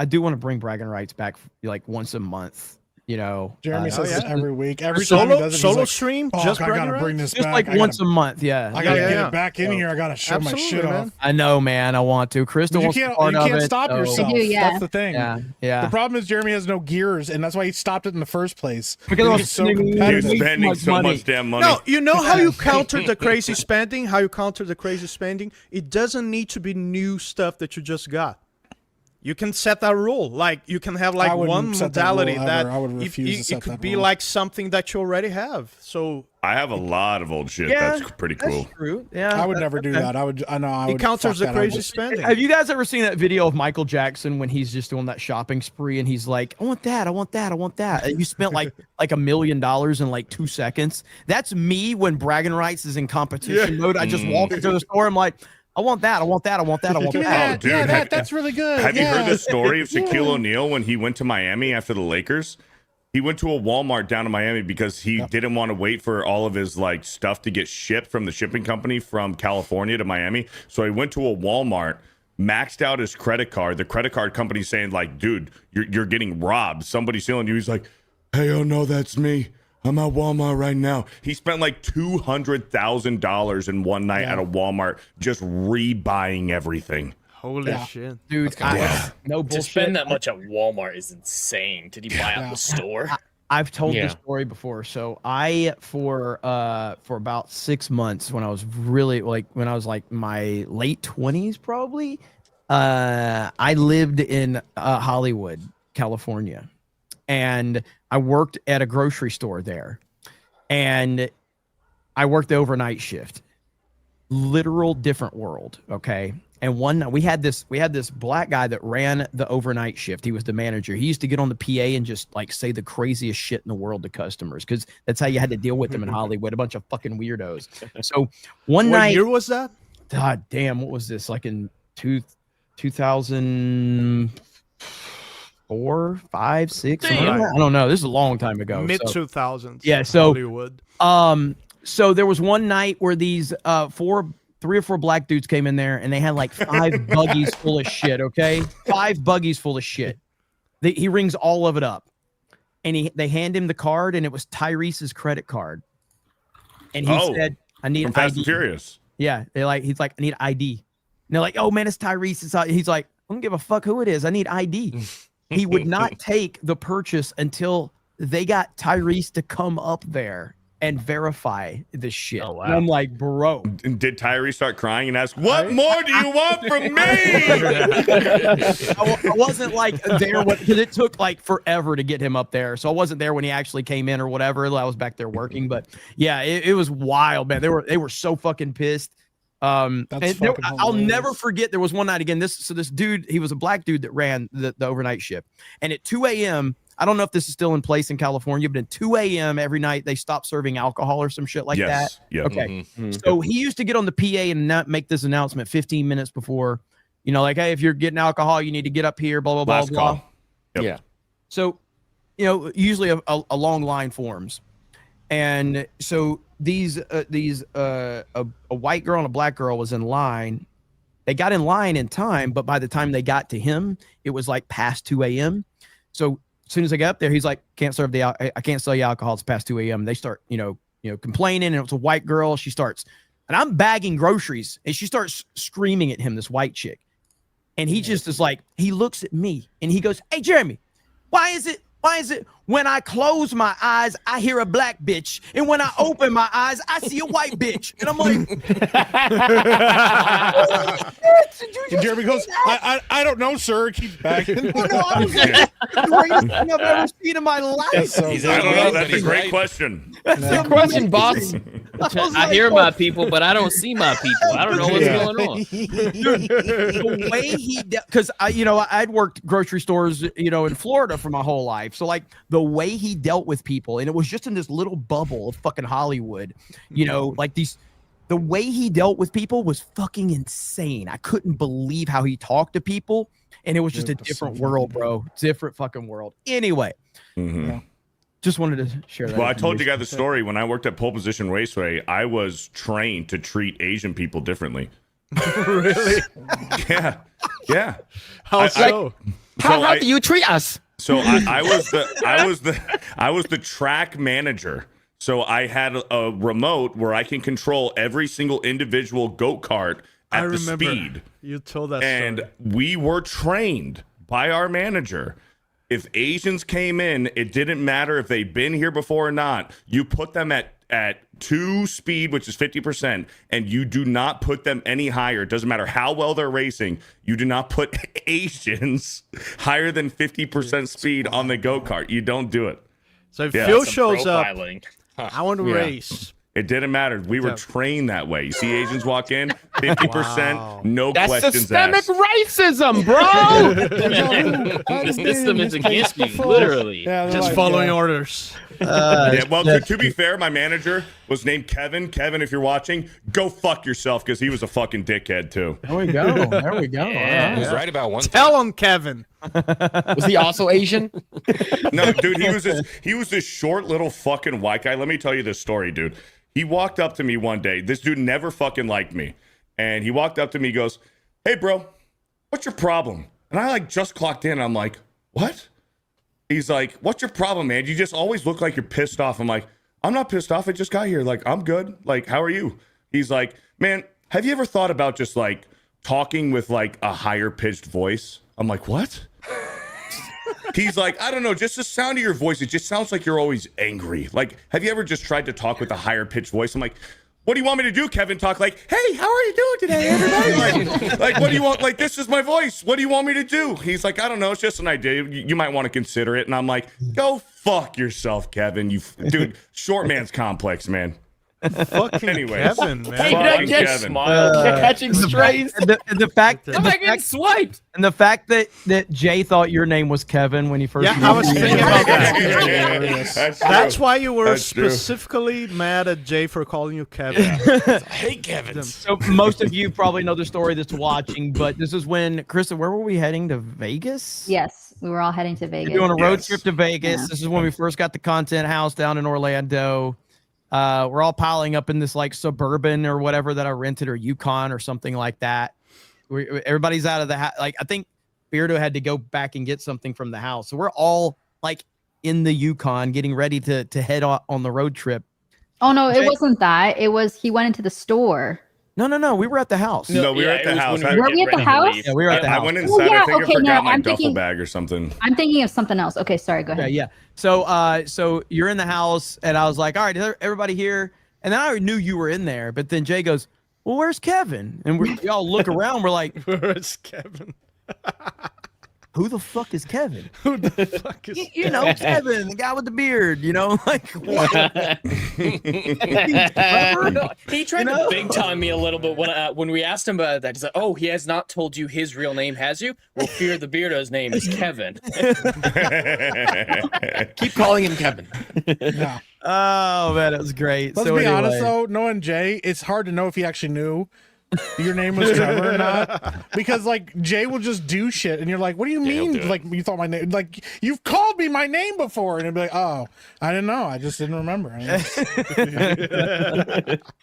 I do want to bring bragging rights back like once a month. You know, Jeremy says this every week. Every solo, time he does it, solo he's like, stream. oh, Just I gotta bring this just back. like once a month. Yeah, I gotta get yeah. it back in here. I gotta show my shit man. off. I know, man. I want to. Crystal wants to be part you of can't it, stop so- yourself. I do, yeah. That's the thing. Yeah. The problem is Jeremy has no gears, and that's why he stopped it in the first place. Because I was he's so spending You're competitive. spending so much damn money. No, you know how you counter the crazy spending? How you counter the crazy spending? It doesn't need to be new stuff that you just got. You can set that rule. Like you can have like I wouldn't one set that modality rule that ever. I would refuse to set it could that be rule. like something that you already have. So I have a lot of old shit. Yeah, That's pretty cool. That's true. Yeah, I would never do that. I would. I know. I it would. counters the fuck that. I would- crazy spending. Have you guys ever seen that video of Michael Jackson when he's just doing that shopping spree and he's like, I want that, I want that, I want that. And you spent like $1 million in like 2 seconds. That's me when bragging rights is in competition mode. I just walk into the store. I'm like, I want that, I want that, I want that, I want Give me that. that. dude, Yeah, that's really good. Have you Yeah. heard the story of Shaquille O'Neal when he went to Miami after the Lakers? He went to a Walmart down in Miami because he didn't want to wait for all of his like stuff to get shipped from the shipping company from California to Miami. So he went to a Walmart, maxed out his credit card. The credit card company saying like, dude, you're getting robbed. Somebody's stealing you. He's like, hey, oh no, that's me. I'm at Walmart right now. He spent like $200,000 in one night at a Walmart just rebuying everything. Holy shit. Dude, no bullshit. To spend that much at Walmart is insane. Did he buy out the store? I've told this story before. So I for about 6 months when I was really when I was like my late 20s probably, I lived in Hollywood, California, and I worked at a grocery store there, and I worked the overnight shift. Literal different world, okay? And one night we had this black guy that ran the overnight shift. He was the manager. He used to get on the PA and just like say the craziest shit in the world to customers because that's how you had to deal with them in Hollywood, a bunch of fucking weirdos. So one night, What year was that? God damn, what was this? Like in 2004, 5, 6? I don't know. This is a long time ago. Mid 2000s. Yeah, so Hollywood. So there was one night where these 3 or 4 black dudes came in there and they had like 5 buggies full of shit. Okay, 5 buggies full of shit. He rings all of it up, and they hand him the card, and it was Tyrese's credit card, and he said, "I need From Fast ID." and Furious. Yeah, he's like, "I need ID." And they're like, "Oh man, it's Tyrese." He's like, "I don't give a fuck who it is. I need ID." He would not take the purchase until they got Tyrese to come up there and verify this shit. Oh, wow. And I'm like, bro. And did Tyrese start crying and ask, what more do you want from me? I wasn't like there because it took like forever to get him up there. So I wasn't there when he actually came in or whatever. I was back there working, but yeah, it was wild, man. They were so fucking pissed. I'll never forget. There was one night again. This dude, he was a black dude that ran the overnight shift, and at 2 a.m. I don't know if this is still in place in California, but at 2 a.m. every night they stopped serving alcohol or some shit like that. Yeah. Okay. So he used to get on the PA and not make this announcement 15 minutes before, like, hey, if you're getting alcohol, you need to get up here, blah, blah, blah, Last blah. call. Yep. Yeah. So, usually a long line forms. And so a white girl and a black girl was in line. They got in line in time, but by the time they got to him, it was like past 2 a.m. So as soon as I got up there, he's like, I can't sell you alcohol. It's past 2 a.m. They start, complaining, and it was a white girl. She starts, and I'm bagging groceries, and she starts screaming at him, this white chick. And he just is like, he looks at me and he goes, hey, Jeremy, why is it when I close my eyes, I hear a black bitch, and when I open my eyes, I see a white bitch? And I'm like, and Jeremy goes, I don't know, sir. Keep bagging. Oh, no, I was like, the greatest thing I've ever seen in my life. I don't know. That's a great question. Good question, boss. I hear my people, but I don't see my people. I don't know what's going on. The way he, because I'd worked grocery stores, in Florida for my whole life. So like the way he dealt with people, and it was just in this little bubble of fucking Hollywood, like the way he dealt with people was fucking insane. I couldn't believe how he talked to people, and it was just a different world, bro. Different fucking world. Anyway, just wanted to share that. Well, I told you guys the story. When I worked at Pole Position Raceway, I was trained to treat Asian people differently. Really? Yeah. How so? How do you treat us? So I was the track manager. So I had a remote where I can control every single individual goat cart at the speed. You told us. And story. we were trained by our manager. If Asians came in, it didn't matter if they'd been here before or not. You put them at 2 speed, which is 50%, and you do not put them any higher. It doesn't matter how well they're racing. You do not put Asians higher than 50% speed on the go-kart. You don't do it. So if Yeah. Phil Some shows up, profiling. I want to race. It didn't matter. We were trained that way. You see Asians walk in, 50%, Wow. no That's questions systemic asked. racism, bro. The system is against you, literally. Yeah, they're Just like, following yeah. orders. Yeah, well, to be fair, my manager was named Kevin. Kevin, if you're watching, go fuck yourself because he was a fucking dickhead too. There we go. There we go. I was right about one. Tell him, Kevin. Was he also Asian? No, dude, he was this short little fucking white guy. Let me tell you this story, dude. He walked up to me one day. This dude never fucking liked me. And he walked up to me, he goes, "Hey, bro, what's your problem?" And I just clocked in. I'm like, "What?" He's like, "What's your problem, man? You just always look like you're pissed off." I'm like, "I'm not pissed off. I just got here. Like, I'm good. Like, how are you?" He's like, "Man, have you ever thought about just talking with a higher pitched voice?" I'm like, "What?" He's like, "I don't know, just the sound of your voice, it just sounds like you're always angry. Like, have you ever just tried to talk with a higher pitched voice?" I'm like, "What do you want me to do, Kevin? Talk like, 'Hey, how are you doing today, everybody?' like, what do you want? Like, this is my voice. What do you want me to do?" He's like, "I don't know. It's just an idea. You might want to consider it." And I'm like, "Go fuck yourself, Kevin. Dude, short man's complex, man." Fucking Anyways. Kevin, man. Hey, Fucking that Kevin. smile, catching strays. The fact Am I getting swiped? and the fact that Jay thought your name was Kevin when he first Yeah, met I was you. thinking about that. That's That's true. why you were That's true. specifically mad at Jay for calling you Kevin. I hate Kevin. So most of you probably know the story that's watching, but this is when Krista, where were we heading to Vegas? Yes, we were all heading to Vegas. You're doing a road Yes. trip to Vegas. Yeah. This is when we first got the content house down in Orlando. We're all piling up in this Suburban or whatever that I rented, or Yukon or something like that. Everybody's out of the house. I think Beardo had to go back and get something from the house. So we're all in the Yukon getting ready to head on the road trip. Oh no, Jay- it wasn't that. It was he went into the store. No. We were at the house. No, we were at the house. Were we at the house? Yeah, we were at the I house. went Oh, inside. yeah, I think okay, I forgot no, my I'm duffel thinking- bag or something. I'm thinking of something else. Okay, sorry, go ahead. Yeah. So you're in the house, and I was like, "All right, is everybody here?" And then I knew you were in there, but then Jay goes, "Well, where's Kevin?" And we all look around. We're like, Where's Kevin? "Who the fuck is Kevin?" Who the fuck is You know, Kevin, the guy with the beard. You know, what? He tried to big time me a little bit when we asked him about that. He's like, "Oh, he has not told you his real name, has you?" Well, Fear the Beardo's name is Kevin. Keep calling him Kevin. Oh man, it was great. Let's so be honest anyway. though, knowing Jay, it's hard to know if he actually knew your name was Trevor or not, because Jay will just do shit, and you're like, "What do you he'll mean? do it. Like you thought my name? Like you've called me my name before?" And he'd be like, "Oh, I didn't know. I just didn't remember."